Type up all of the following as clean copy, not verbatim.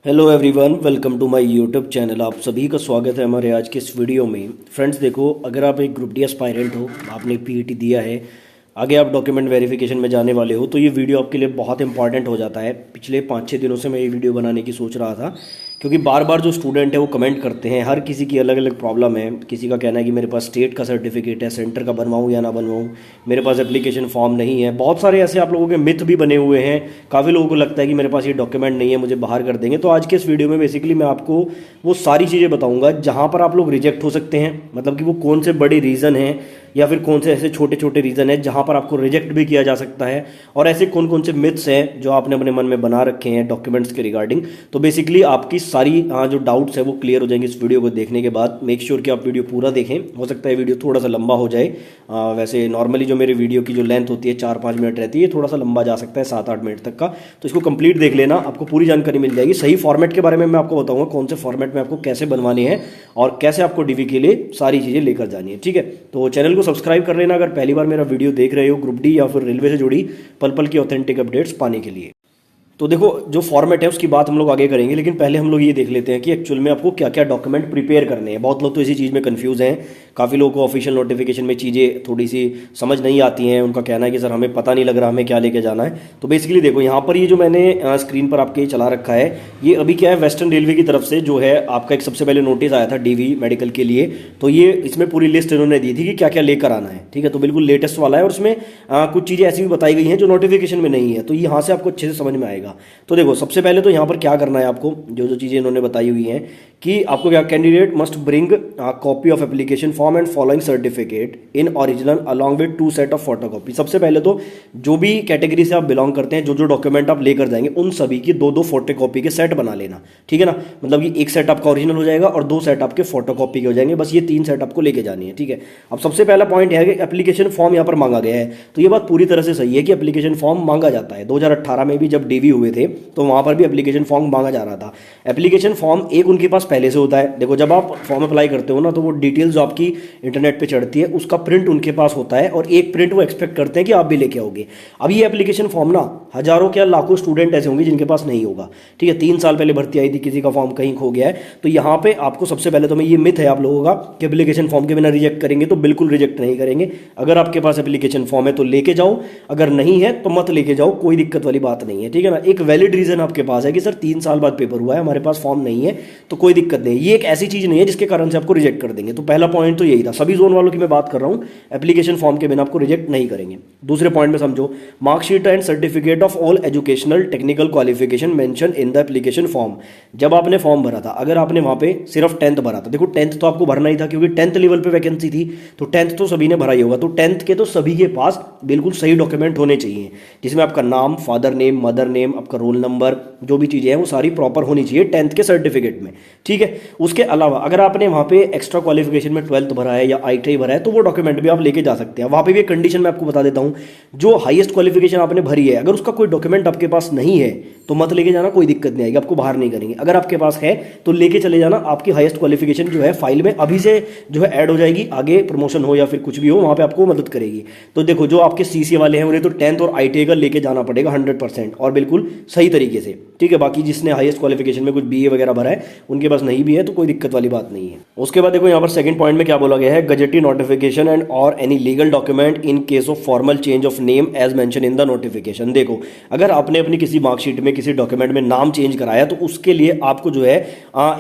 Hello everyone, welcome to my YouTube channel. आप सभी का स्वागत है हमारे आज के इस वीडियो में। फ्रेंड्स देखो, अगर आप एक ग्रुप डी एस्पायरेंट हो, आपने पीईटी दिया है, आगे आप डॉक्यूमेंट वेरिफिकेशन में जाने वाले हो, तो ये वीडियो आपके लिए बहुत इंपॉर्टेंट हो जाता है। पिछले 5-6 दिनों से मैं ये वीडियो बनाने की सोच रहा था, क्योंकि बार बार जो स्टूडेंट है वो कमेंट करते हैं, हर किसी की अलग अलग प्रॉब्लम है। किसी का कहना है कि मेरे पास स्टेट का सर्टिफिकेट है, सेंटर का बनवाऊँ या ना बनवाऊँ, मेरे पास एप्लीकेशन फॉर्म नहीं है। बहुत सारे ऐसे आप लोगों के मिथ भी बने हुए हैं। काफ़ी लोगों को लगता है कि मेरे पास ये डॉक्यूमेंट नहीं है, मुझे बाहर कर देंगे। तो आज के इस वीडियो में बेसिकली मैं आपको वो सारी चीज़ें बताऊंगा जहाँ पर आप लोग रिजेक्ट हो सकते हैं, मतलब कि वो कौन से बड़े रीज़न हैं या फिर कौन से ऐसे छोटे छोटे रीज़न हैं जहाँ पर आपको रिजेक्ट भी किया जा सकता है, और ऐसे कौन कौन से मिथ्स हैं जो आपने अपने मन में बना रखे हैं डॉक्यूमेंट्स के रिगार्डिंग। तो बेसिकली आपकी सारी जो डाउट्स है वो क्लियर हो जाएंगे इस वीडियो को देखने के बाद। मेक श्योर कि आप वीडियो पूरा देखें। हो सकता है वीडियो थोड़ा सा लंबा हो जाए। वैसे नॉर्मली जो मेरे वीडियो की जो लेंथ होती है 4-5 मिनट रहती है, थोड़ा सा लंबा जा सकता है 7-8 मिनट तक का। तो इसको कंप्लीट देख लेना, आपको पूरी जानकारी मिल जाएगी। सही फॉर्मेट के बारे में मैं आपको बताऊंगा, कौन से फॉर्मेट में आपको कैसे बनवाने हैं और कैसे आपको डीवी के लिए सारी चीज़ें लेकर जानी है। ठीक है, तो चैनल को सब्सक्राइब कर लेना अगर पहली बार मेरा वीडियो देख रहे हो, ग्रुप डी या फिर रेलवे से जुड़ी पल पल की ऑथेंटिक अपडेट्स पाने के लिए। तो देखो, जो फॉर्मेट है उसकी बात हम लोग आगे करेंगे, लेकिन पहले हम लोग ये देख लेते हैं कि एक्चुअल में आपको क्या क्या डॉक्यूमेंट प्रिपेयर करने हैं। बहुत लोग तो इसी चीज़ में कंफ्यूज हैं। काफ़ी लोगों को ऑफिशियल नोटिफिकेशन में चीज़ें थोड़ी सी समझ नहीं आती हैं। उनका कहना है कि सर हमें पता नहीं लग रहा हमें क्या लेके जाना है। तो बेसिकली देखो, यहाँ पर ये जो मैंने स्क्रीन पर आपके चला रखा है, ये अभी क्या है, वेस्टर्न रेलवे की तरफ से जो है आपका एक सबसे पहले नोटिस आया था डीवी मेडिकल के लिए। तो ये इसमें पूरी लिस्ट इन्होंने दी थी कि क्या क्या लेकर आना है। ठीक है, तो बिल्कुल लेटेस्ट वाला है, और उसमें कुछ चीज़ें ऐसी भी बताई गई हैं जो नोटिफिकेशन में नहीं है। तो यहाँ से आपको अच्छे से समझ में आएगा। तो देखो, सबसे पहले तो यहाँ पर क्या करना है आपको, जो जो चीज़ें इन्होंने बताई हुई हैं कि आपको क्या, candidate must bring copy of application form and following certificate in original along with 2 set of photocopy. सबसे पहले तो जो भी कैटेगरी से आप बिलोंग करते हैं, जो जो डॉक्यूमेंट आप लेकर जाएंगे, उन सभी की 2-2 फोटोकॉपी के सेट बना लेना। ठीक है ना, मतलब कि एक सेट आपका ओरिजिनल हो जाएगा और 2 सेट आपके फोटोकॉपी के हो जाएंगे। बस ये 3 सेट आपको लेके जानी है। ठीक है, अब सबसे पहला पॉइंट है कि एप्लीकेशन फॉर्म यहाँ पर मांगा गया है। तो ये बात पूरी तरह से सही है कि एप्लीकेशन फॉर्म मांगा जाता है। 2018 में भी जब डीवी हुए थे तो वहाँ पर भी एप्लीकेशन फॉर्म मांगा जा रहा था। एप्लीकेशन फॉर्म एक उनके पास पहले से होता है। देखो, जब आप फॉर्म अप्लाई करते हो ना, तो वो डिटेल्स जो आपकी इंटरनेट पे चढ़ती है उसका प्रिंट उनके पास होता है, और एक प्रिंट वो एक्सपेक्ट करते हैं कि आप भी लेके आओगे। अब ये एप्लीकेशन फॉर्म ना हजारों क्या लाखों स्टूडेंट ऐसे होंगे जिनके पास नहीं होगा। ठीक है, 3 साल पहले भर्ती आई थी, किसी का फॉर्म कहीं खो गया है। तो यहाँ पे आपको सबसे पहले तो मैं, ये मिथ है आप लोगों का कि एप्लीकेशन फॉर्म के बिना रिजेक्ट करेंगे, तो बिल्कुल रिजेक्ट नहीं करेंगे। अगर आपके पास एप्लीकेशन फॉर्म है तो लेके जाओ, अगर नहीं है तो मत लेके जाओ, कोई दिक्कत वाली बात नहीं है। ठीक है ना, एक वैलिड रीजन आपके पास है कि सर 3 साल बाद पेपर हुआ है, हमारे पास फॉर्म नहीं है, तो कोई दिक्कत नहीं। ये एक ऐसी चीज नहीं है जिसके कारण से आपको रिजेक्ट कर देंगे। तो पहला पॉइंट तो यही था, सभी जोन वालों की मैं बात कर रहा हूं, एप्लीकेशन फॉर्म के बिना आपको रिजेक्ट नहीं करेंगे। दूसरे पॉइंट में समझो, marksheet and certificate of all educational technical qualification mention in the application form. जब आपने फॉर्म भरा था, अगर आपने वहां पे सिर्फ 10th भरा था, देखो 10th तो आपको भरना ही था क्योंकि 10th लेवल पे वैकेंसी थी, तो 10th तो सभी ने भरा ही होगा। तो 10th के तो सभी के पास बिल्कुल सही डॉक्यूमेंट होने चाहिए, जिसमें आपका नाम, फादर नेम, मदर नेम, आपका रोल नंबर, जो भी चीजें हैं वो सारी प्रॉपर होनी चाहिए 10th के सर्टिफिकेट में। ठीक है, उसके अलावा अगर आपने वहां पे एक्स्ट्रा क्वालिफिकेशन में 12th भरा है या ITI भरा है, तो वो डॉक्यूमेंट भी आप लेके जा सकते हैं। वहां पे भी एक कंडीशन मैं आपको बता देता हूं, जो हाईएस्ट क्वालिफिकेशन आपने भरी है, अगर उसका कोई डॉक्यूमेंट आपके पास नहीं है तो मत लेके जाना, कोई दिक्कत नहीं आएगी, आपको बाहर नहीं करेंगे। अगर आपके पास है तो लेके चले जाना, आपकी हाईएस्ट क्वालिफिकेशन जो है फाइल में अभी से जो है ऐड हो जाएगी, आगे प्रमोशन हो या फिर कुछ भी हो वहां पे आपको मदद करेगी। तो देखो, जो आपके CCA वाले हैं उन्हें तो 10th और ITI का लेके जाना पड़ेगा 100% और बिल्कुल सही तरीके से। ठीक है, बाकी जिसने हाईएस्ट क्वालिफिकेशन में कुछ BA वगैरह भरा है, उनके पास नहीं भी है तो कोई दिक्कत वाली बात नहीं है। उसके बाद देखो, यहाँ पर सेकंड पॉइंट में क्या बोला गया है, गजेटी नोटिफिकेशन एंड और any legal document in case of formal change of name as mention in the notification. देखो, अगर आपने अपनी किसी मार्कशीट में, किसी डॉक्यूमेंट में नाम चेंज कराया, तो उसके लिए आपको जो है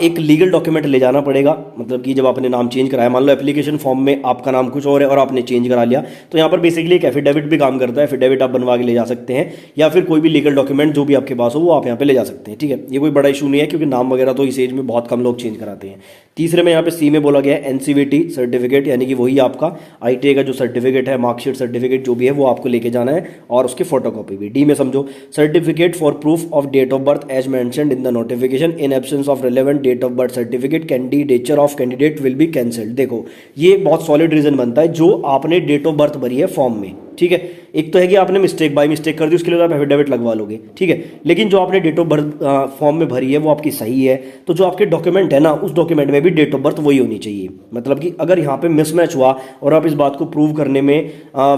एक लीगल डॉक्यूमेंट ले जाना पड़ेगा। मतलब कि जब आपने नाम चेंज कराया, मान लो एप्लीकेशन फॉर्म में आपका नाम कुछ और है और आपने चेंज करा लिया, तो यहाँ पर बेसिकली एक एफिडेविट भी काम करता है। एफिडेविट आप बनवा के ले जा सकते हैं, या फिर कोई भी लीगल डॉक्यूमेंट जो भी आपके पास हो वो आप यहाँ पे ले जा सकते हैं। ठीक है, ये कोई बड़ा इशू नहीं है क्योंकि नाम वगैरह तो इस एज में बहुत कम लोग चेंज कराते हैं। तीसरे में यहाँ पे C में बोला गया है NCVT सर्टिफिकेट, यानी कि वही आपका ITI का जो सर्टिफिकेट है, मार्कशीट सर्टिफिकेट जो भी है वो आपको लेके जाना है, और उसकी फोटोकॉपी भी। D में समझो, certificate for proof of date of birth as mentioned in the notification in absence of relevant date of birth certificate candidature of candidate will be cancelled. देखो, ये बहुत सॉलिड रीजन बनता है, जो आपने डेट ऑफ बर्थ भरी है form में, ठीक है। एक तो है कि आपने मिस्टेक बाय मिस्टेक कर दी, उसके लिए आप एफिडेविट लगवा लोगे, ठीक है। लेकिन जो आपने डेट ऑफ बर्थ फॉर्म में भरी है वो आपकी सही है, तो जो आपके डॉक्यूमेंट है ना उस डॉक्यूमेंट में भी डेट ऑफ बर्थ वही होनी चाहिए। मतलब कि अगर यहाँ पे मिसमैच हुआ और आप इस बात को प्रूव करने में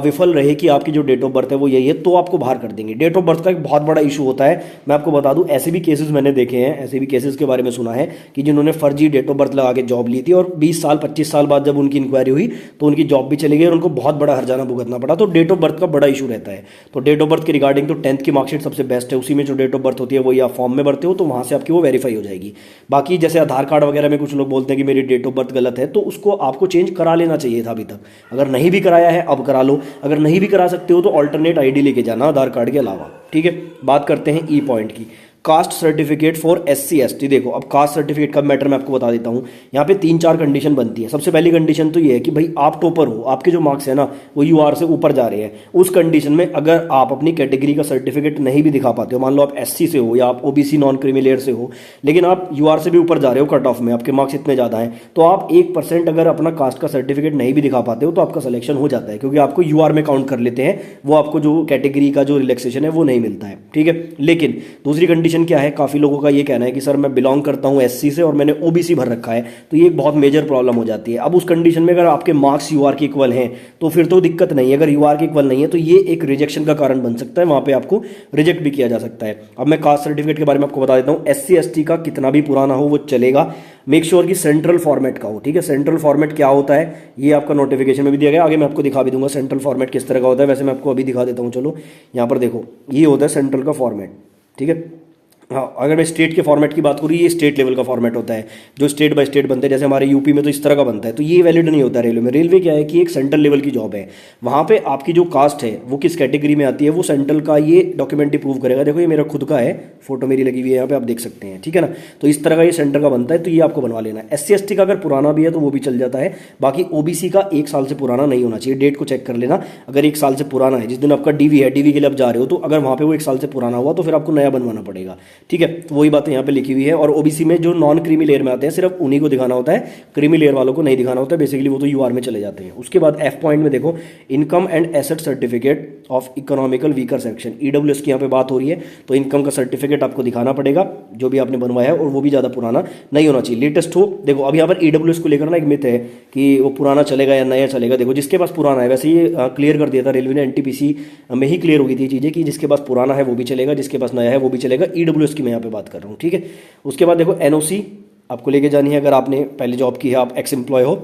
विफल रहे कि आपकी जो डेट ऑफ बर्थ है वो यही है, तो आपको बाहर कर देंगे। डेट ऑफ बर्थ का एक बहुत बड़ा इशू होता है, मैं आपको बता दूं, ऐसे भी केसेस मैंने देखे हैं, ऐसे भी केसेस के बारे में सुना है कि जिन्होंने फर्जी डेट ऑफ बर्थ लगा के जॉब ली थी और 20 साल 25 साल बाद जब उनकी इंक्वायरी हुई तो उनकी जॉब भी चली गई और उनको बहुत बड़ा हर्जाना भुगतना पड़ा। तो डेट ऑफ बर्थ का बड़ा इशू रहता है। तो डेट ऑफ बर्थ के रिगार्डिंग तो 10th की मार्कशीट सबसे बेस्ट है, उसी में जो डेट ऑफ बर्थ होती है वही आप फॉर्म में भरते हो तो वहां से आपकी वो वेरीफाई हो जाएगी। बाकी जैसे आधार कार्ड वगैरह में कुछ लोग बोलते हैं कि मेरी डेट ऑफ बर्थ गलत है, तो उसको आपको चेंज करा लेना चाहिए था अभी तक। अगर नहीं भी कराया है अब करा लो, अगर नहीं भी करा सकते हो तो ऑल्टरनेट आईडी लेके जाना आधार कार्ड के अलावा, ठीक है। बात करते हैं ई पॉइंट की, caste certificate for SC ST। देखो अब कास्ट सर्टिफिकेट का मैटर मैं आपको बता देता हूँ। यहाँ पे 3-4 कंडीशन बनती है। सबसे पहली कंडीशन तो ये है कि भाई आप टॉपर हो, आपके जो मार्क्स है ना वो UR से ऊपर जा रहे हैं। उस कंडीशन में अगर आप अपनी कैटेगरी का सर्टिफिकेट नहीं भी दिखा पाते हो, मान लो आप SC से हो या आप OBC नॉन क्रीमी लेयर से हो, लेकिन आप UR से भी ऊपर जा रहे हो कट ऑफ में, आपके मार्क्स इतने ज़्यादा हैं, तो आप 1% अगर अपना कास्ट का सर्टिफिकेट नहीं भी दिखा पाते हो तो आपका सिलेक्शन हो जाता है, क्योंकि आपको UR में काउंट कर लेते हैं, वो आपको जो कैटेगरी का जो रिलैक्सेशन है वो नहीं मिलता है, ठीक है। लेकिन दूसरी कंडीशन क्या है, काफ़ी लोगों का ये कहना है कि सर मैं बिलोंग करता हूं SC से और मैंने OBC भर रखा है, तो ये एक बहुत मेजर प्रॉब्लम हो जाती है। अब उस कंडीशन में अगर आपके मार्क्स UR के इक्वल हैं तो फिर तो दिक्कत नहीं है, अगर UR के इक्वल नहीं है तो ये एक रिजेक्शन का कारण बन सकता है, वहां पे आपको रिजेक्ट भी किया जा सकता है। अब मैं कास्ट सर्टिफिकेट के बारे में आपको बता देता हूँ, SC ST का कितना भी पुराना हो वो चलेगा, मेक श्योर कि सेंट्रल फॉर्मेट का हो, ठीक है। सेंट्रल फॉर्मेट क्या होता है ये आपका नोटिफिकेशन में भी दिया गया, आगे मैं आपको दिखा भी दूंगा सेंट्रल फॉर्मेट किस तरह का होता है। वैसे मैं आपको अभी दिखा देता हूँ, चलो यहाँ पर देखो, ये होता है सेंट्रल का फॉर्मेट, ठीक है। हाँ, अगर मैं स्टेट के फॉर्मेट की बात करूँ, ये स्टेट लेवल का फॉर्मेट होता है जो स्टेट बाय स्टेट बनते हैं, जैसे हमारे यूपी में तो इस तरह का बनता है, तो ये वैलिड नहीं होता रेलवे में। रेलवे क्या है कि एक सेंट्रल लेवल की जॉब है, वहाँ पे आपकी जो कास्ट है वो किस कैटेगरी में आती है वो सेंट्रल का ये डॉक्यूमेंट ही प्रूव करेगा। देखो ये मेरा खुद का है, फोटो मेरी लगी हुई है यहाँ पे, आप देख सकते हैं, ठीक है ना। तो इस तरह का ये सेंटर का बनता है, तो ये आपको बनवा लेना है। SC ST का अगर पुराना भी है तो वो भी चल जाता है, बाकी OBC का 1 साल से पुराना नहीं होना चाहिए। डेट को चेक कर लेना, अगर 1 साल से पुराना है, जिस दिन आपका DV है, DV के लिए आप जा रहे हो, तो अगर वहाँ पे वो 1 साल से पुराना हुआ तो फिर आपको नया बनवाना पड़ेगा, ठीक है। तो वही बातें यहाँ पे लिखी हुई है। और OBC में जो नॉन क्रीमी लेयर में आते हैं सिर्फ उन्हीं को दिखाना होता है, क्रीमी लेयर वालों को नहीं दिखाना होता है, बेसिकली वो तो UR में चले जाते हैं। उसके बाद F पॉइंट में देखो, income and asset certificate of economical weaker section, EWS की यहाँ पे बात हो रही है, तो इनकम का सर्टिफिकेट आपको दिखाना पड़ेगा जो भी आपने बनवाया है, और वो भी ज़्यादा पुराना नहीं होना चाहिए, लेटेस्ट हो। देखो अब यहाँ पर EWS को लेकर ना एक मिथ है कि वो पुराना चलेगा या नया चलेगा। देखो जिसके पास पुराना है, वैसे ये क्लियर कर दिया था रेलवे ने, NTPC में ही क्लियर हो गई थी चीज़ें कि जिसके पास पुराना है वो भी चलेगा, जिसके पास नया है वो भी चलेगा। EWS की मैं यहाँ पे बात कर रहा हूँ, ठीक है। उसके बाद देखो NOC आपको लेके जानी है, अगर आपने पहले जॉब की है, आप एक्स एम्प्लॉय हो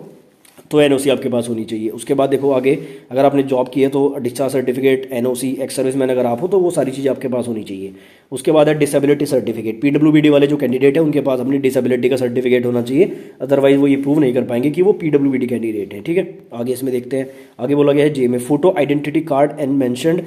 तो NOC आपके पास होनी चाहिए। उसके बाद देखो आगे, अगर आपने जॉब की है तो discharge certificate, NOC, ex serviceman अगर आप हो तो वो सारी चीज़ें आपके पास होनी चाहिए। उसके बाद है डिसेबिलिटी सर्टिफिकेट, PWBD वाले जो कैंडिडेट है उनके पास अपनी डिसेबिलिटी का सर्टिफिकेट होना चाहिए, अदरवाइज वो ये प्रूव नहीं कर पाएंगे कि वो PWBD कैंडिडेट है, ठीक है। आगे इसमें देखते हैं, आगे बोला गया है J में photo identity card and mentioned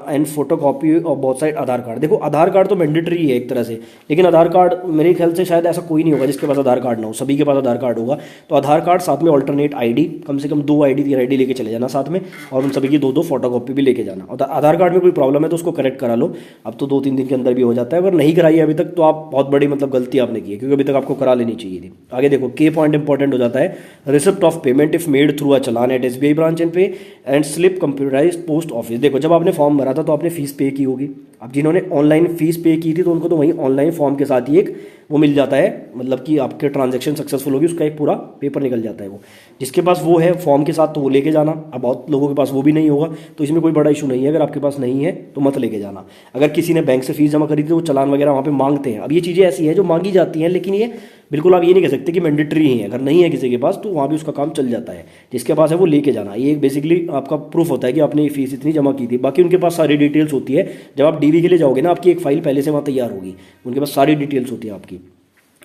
and photo copy of both side Aadhaar card. देखो आधार कार्ड तो मैंडेटरी है एक तरह से, लेकिन आधार कार्ड मेरे ख्याल से शायद ऐसा कोई नहीं होगा जिसके पास आधार कार्ड ना हो, सभी के पास आधार कार्ड होगा। तो आधार कार्ड साथ में ऑल्टरनेट ID, कम से कम 2 ID 3 ID लेके चले जाना साथ में, और उन सभी की 2-2 फोटो कॉपी भी लेके जाना। और आधार कार्ड में कोई प्रॉब्लम है तो उसको करेक्ट करा लो, अब तो 2-3 दिन के अंदर भी हो जाता है। अगर नहीं कराई है अभी तक तो आप बहुत बड़ी मतलब गलती आपने की है, क्योंकि अभी तक आपको करा लेनी चाहिए थी। आगे देखो K पॉइंट इंपॉर्टेंट हो जाता है, receipt of payment if made through a challan at SBI branch and pay and slip computerised post office. देखो जब आपने फॉर्म भरा था तो आपने फीस पे की होगी, अब जिन्होंने ऑनलाइन फीस पे की थी तो उनको तो वहीं ऑनलाइन फॉर्म के साथ ही एक वो मिल जाता है, मतलब कि आपके ट्रांजैक्शन सक्सेसफुल होगी, उसका एक पूरा पेपर निकल जाता है। वो जिसके पास वो है फॉर्म के साथ तो वो लेके जाना, अब बहुत लोगों के पास वो भी नहीं होगा, तो इसमें कोई बड़ा इशू नहीं है। अगर आपके पास नहीं है तो मत लेके जाना। अगर किसी ने बैंक से फीस जमा करी थी तो वो चालान वगैरह वहाँ पे मांगते हैं। अब ये चीज़ें ऐसी हैं जो मांगी जाती हैं, लेकिन ये बिल्कुल आप ये नहीं कह सकते कि मैंडेटरी ही है। अगर नहीं है किसी के पास तो वहाँ भी उसका काम चल जाता है, जिसके पास है वो लेके जाना। ये बेसिकली आपका प्रूफ होता है कि आपने फीस इतनी जमा की थी। बाकी उनके पास सारी डिटेल्स होती है, जब आप DV के लिए जाओगे ना आपकी एक फाइल पहले से वहाँ तैयार होगी, उनके पास सारी डिटेल्स होती है आपकी।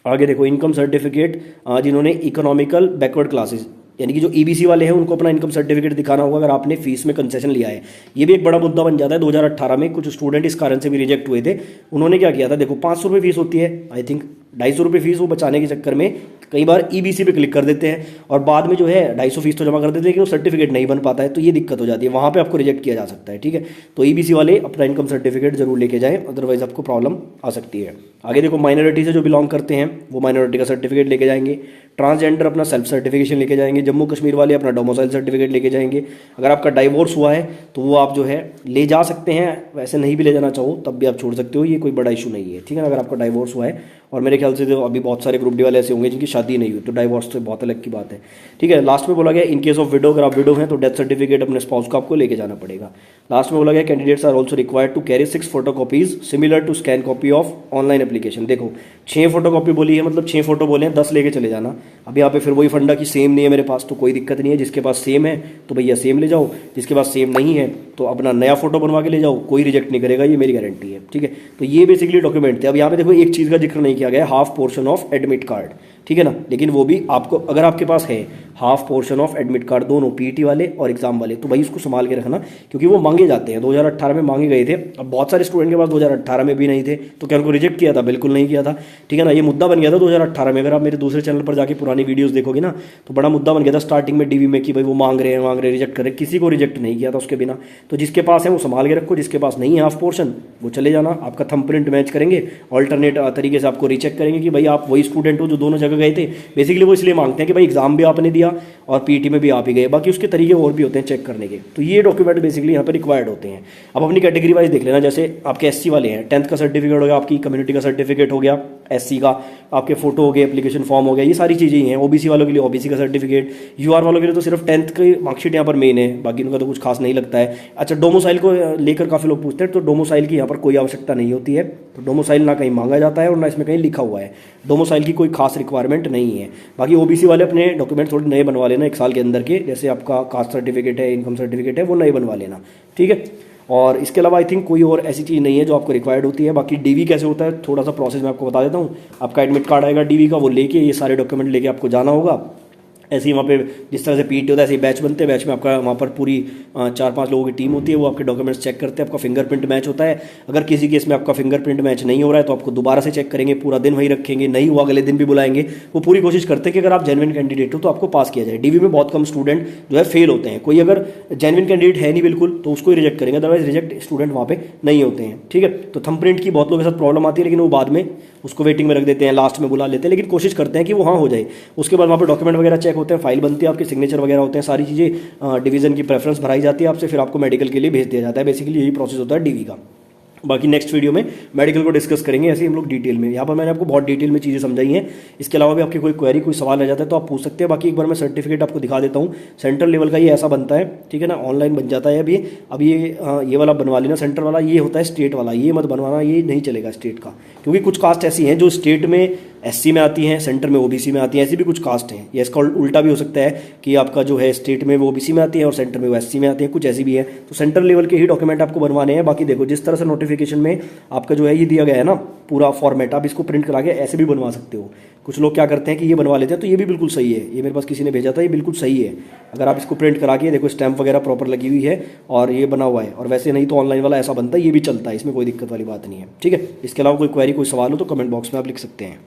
आगे देखो इनकम सर्टिफिकेट, जिन्होंने इकोनॉमिकल बैकवर्ड क्लासेस यानी कि जो EBC वाले हैं उनको अपना इनकम सर्टिफिकेट दिखाना होगा अगर आपने फीस में कंसेशन लिया है। ये भी एक बड़ा मुद्दा बन जाता है। 2018 में कुछ स्टूडेंट इस कारण से भी रिजेक्ट हुए थे। उन्होंने क्या किया था, देखो 500 रुपये फीस होती है, आई थिंक ₹250 फीस वो बचाने के चक्कर में कई बार ईबीसी पे क्लिक कर देते हैं और बाद में जो है 250 फीस तो जमा कर देते हैं लेकिन वो सर्टिफिकेट नहीं बन पाता है, तो ये दिक्कत हो जाती है, वहाँ पे आपको रिजेक्ट किया जा सकता है। ठीक है, तो ईबीसी वाले अपना इनकम सर्टिफिकेट जरूर लेके जाएं, अदरवाइज आपको प्रॉब्लम आ सकती है। आगे देखो, माइनॉरिटी से जो बिलोंग करते हैं वो माइनॉरिटी का सर्टिफिकेट लेके जाएंगे, ट्रांसजेंडर अपना सेल्फ सर्टिफिकेशन लेके जाएंगे, जम्मू कश्मीर वाले अपना डोमिसाइल सर्टिफिकेट लेके जाएंगे। अगर आपका डाइवोर्स हुआ है तो वो आप जो है ले जा सकते हैं, वैसे नहीं भी ले जाना चाहो तब भी आप छोड़ सकते हो, ये कोई बड़ा इशू नहीं है। ठीक है ना, अगर आपका डाइवोर्स हुआ है, और मेरे ख्याल से तो अभी बहुत सारे ग्रुप डी वाले ऐसे होंगे जिनकी शादी नहीं हुई, तो डाइवोर्स तो बहुत अलग की बात है। ठीक है, लास्ट में बोला गया इन केस ऑफ विडो, अगर आप विडो हैं तो डेथ सर्टिफिकेट अपने स्पाउस को आपको लेके जाना पड़ेगा। लास्ट में बोला गया candidates are also required to carry 6 photocopies similar to scan copy of online application. देखो 6 फोटोकॉपी बोली है, मतलब 6 फोटो बोले हैं, 10 लेके चले जाना। अब यहाँ पे फिर वही फंडा कि सेम नहीं है मेरे पास, तो कोई दिक्कत नहीं है, जिसके पास सेम है तो भैया सेम ले जाओ, जिसके पास सेम नहीं है तो अपना नया फोटो बनवा के ले जाओ, कोई रिजेक्ट नहीं करेगा, ये मेरी गारंटी है। ठीक है, तो ये बेसिकली डॉक्यूमेंट थे। अब यहाँ पे देखो एक चीज़ का जिक्र नहीं किया गया, half portion of admit card. ठीक है ना, लेकिन वो भी आपको, अगर आपके पास है half portion of admit card, दोनों पीईटी वाले और एग्जाम वाले, तो भाई उसको संभाल के रखना, क्योंकि वो मांगे जाते हैं। 2018 में मांगे गए थे, अब बहुत सारे स्टूडेंट के पास 2018 में भी नहीं थे, तो क्या उनको रिजेक्ट किया था? बिल्कुल नहीं किया था। ठीक है ना, ये मुद्दा बन गया था 2018 में। अगर आप मेरे दूसरे चैनल पर जाके पुरानी वीडियोस देखोगे ना, तो बड़ा मुद्दा बन गया था स्टार्टिंग में डीवी में कि भाई वो मांग रहे हैं रिजेक्ट कर रहे हैं, किसी को रिजेक्ट नहीं किया था उसके बिना। तो जिसके पास है वो संभाल के रखो, जिसके पास नहीं है हाफ पोर्शन वो चले जाना, आपका थंबप्रिंट मैच करेंगे, ऑल्टरनेट तरीके से आपको रीचेक करेंगे कि भाई आप वही स्टूडेंट हो जो दोनों जगह गए थे। बेसिकली वो इसलिए मांगते हैं कि भाई एग्जाम भी आपने दिया और पीटी में भी आप ही गए, बाकी उसके तरीके और भी होते हैं चेक करने के। तो ये डॉक्यूमेंट बेसिकली यहाँ पर रिक्वायर्ड होते हैं। अब अपनी कैटेगरी वाइज देख लेना, जैसे आपके एससी वाले हैं, 10th का सर्टिफिकेट हो गया, आपकी कम्युनिटी का सर्टिफिकेट हो गया, एससी का आपके फोटो हो गए, एप्लीकेशन फॉर्म हो गया, ये सारी चीज़ें ही हैं। ओबीसी वालों के लिए ओबीसी का सर्टिफिकेट, यूआर वालों के लिए तो सिर्फ 10th की मार्कशीट यहाँ पर मेन है, बाकी उनका तो कुछ खास नहीं लगता है। अच्छा, डोमिसाइल को लेकर काफ़ी लोग पूछते हैं, तो डोमिसाइल की यहाँ पर कोई आवश्यकता नहीं होती है, तो डोमिसाइल ना कहीं मांगा जाता है और ना इसमें कहीं लिखा हुआ है, डोमिसाइल की कोई खास रिक्वायरमेंट नहीं है। बाकी ओबीसी वाले अपने डॉक्यूमेंट थोड़े नए बनवा लेना 1 साल के अंदर के, जैसे आपका कास्ट सर्टिफिकेट है, इनकम सर्टिफिकेट है, वो नए बनवा लेना। ठीक है, और इसके अलावा आई थिंक कोई और ऐसी चीज़ नहीं है जो आपको रिक्वायर्ड होती है। बाकी डीवी कैसे होता है थोड़ा सा प्रोसेस मैं आपको बता देता हूँ। आपका एडमिट कार्ड आएगा डीवी का, वो लेके ये सारे डॉक्यूमेंट लेके आपको जाना होगा। ऐसे ही वहाँ पे जिस तरह से पीटी होता है ऐसे ही बैच बनते हैं, बैच में आपका वहाँ पर पूरी 4-5 लोगों की टीम होती है, वो आपके डॉक्यूमेंट्स चेक करते हैं, आपका फिंगरप्रिंट मैच होता है। अगर किसी केस में आपका फिंगरप्रिंट मैच नहीं हो रहा है तो आपको दोबारा से चेक करेंगे, पूरा दिन वहीं रखेंगे, नहीं हुआ अगले दिन भी बुलाएंगे। वो पूरी कोशिश करते हैं कि अगर आप जेन्युइन कैंडिडेट हो तो आपको पास किया जाए। डीवी में बहुत कम स्टूडेंट जो है फेल होते हैं, कोई अगर जेन्युइन कैंडिडेट है नहीं बिल्कुल तो उसको ही रिजेक्ट करेंगे, अदरवाइज रिजेक्ट स्टूडेंट वहाँ पे नहीं होते हैं। ठीक है, तो थंबप्रिंट की बहुत लोगों के साथ प्रॉब्लम आती है, लेकिन वो बाद में उसको वेटिंग में रख देते हैं, लास्ट में बुला लेते हैं, लेकिन कोशिश करते हैं कि वो हाँ हो जाए। उसके बाद वहाँ पर डॉक्यूमेंट वगैरह चेक होते हैं, फाइल बनती है, आपके सिग्नेचर वगैरह होते हैं, सारी चीज़ें डिवीजन की प्रेफरेंस भराई जाती है आपसे, फिर आपको मेडिकल के लिए भेज दिया जाता है। बेसिकली यही प्रोसेस होता है डीवी का। बाकी नेक्स्ट वीडियो में मेडिकल को डिस्कस करेंगे ऐसे ही हम लोग डिटेल में। यहाँ पर मैंने आपको बहुत डिटेल में चीज़ें समझाई हैं। इसके अलावा भी आपकी कोई क्वेरी कोई सवाल रह जाता है तो आप पूछ सकते हैं। बाकी एक बार मैं सर्टिफिकेट आपको दिखा देता हूँ, सेंट्रल लेवल का ये ऐसा बनता है। ठीक है ना, ऑनलाइन बन जाता है अब ये वाला बनवा लेना, सेंटर वाला ये होता है स्टेट वाला, ये मत बनवाना, ये नहीं चलेगा स्टेट का, क्योंकि कुछ कास्ट ऐसी हैं जो स्टेट में एससी में आती हैं, सेंटर में ओबीसी में आती हैं, ऐसी भी कुछ कास्ट हैं। या इसका उल्टा भी हो सकता है कि आपका जो है स्टेट में वो ओबीसी में आती है और सेंटर में वो एससी में आती है, कुछ ऐसी भी है। तो सेंट्रल लेवल के ही डॉक्यूमेंट आपको बनवाने हैं। बाकी देखो जिस तरह से नोटिफिकेशन में आपका जो है ये दिया गया है ना पूरा फॉर्मेट, आप इसको प्रिंट करा के ऐसे भी बनवा सकते हो। कुछ लोग क्या करते हैं कि ये बनवा लेते हैं, तो ये भी बिल्कुल सही है, ये मेरे पास किसी ने भेजा था, ये बिल्कुल सही है। अगर आप इसको प्रिंट करा के देखो स्टैम्प वगैरह प्रॉपर लगी हुई है और ये बना हुआ है, और वैसे नहीं तो ऑनलाइन वाला ऐसा बनता है, ये भी चलता है, इसमें कोई दिक्कत वाली बात नहीं है। ठीक है, इसके अलावा कोई क्वेरी कोई सवाल हो तो कमेंट बॉक्स में आप लिख सकते हैं।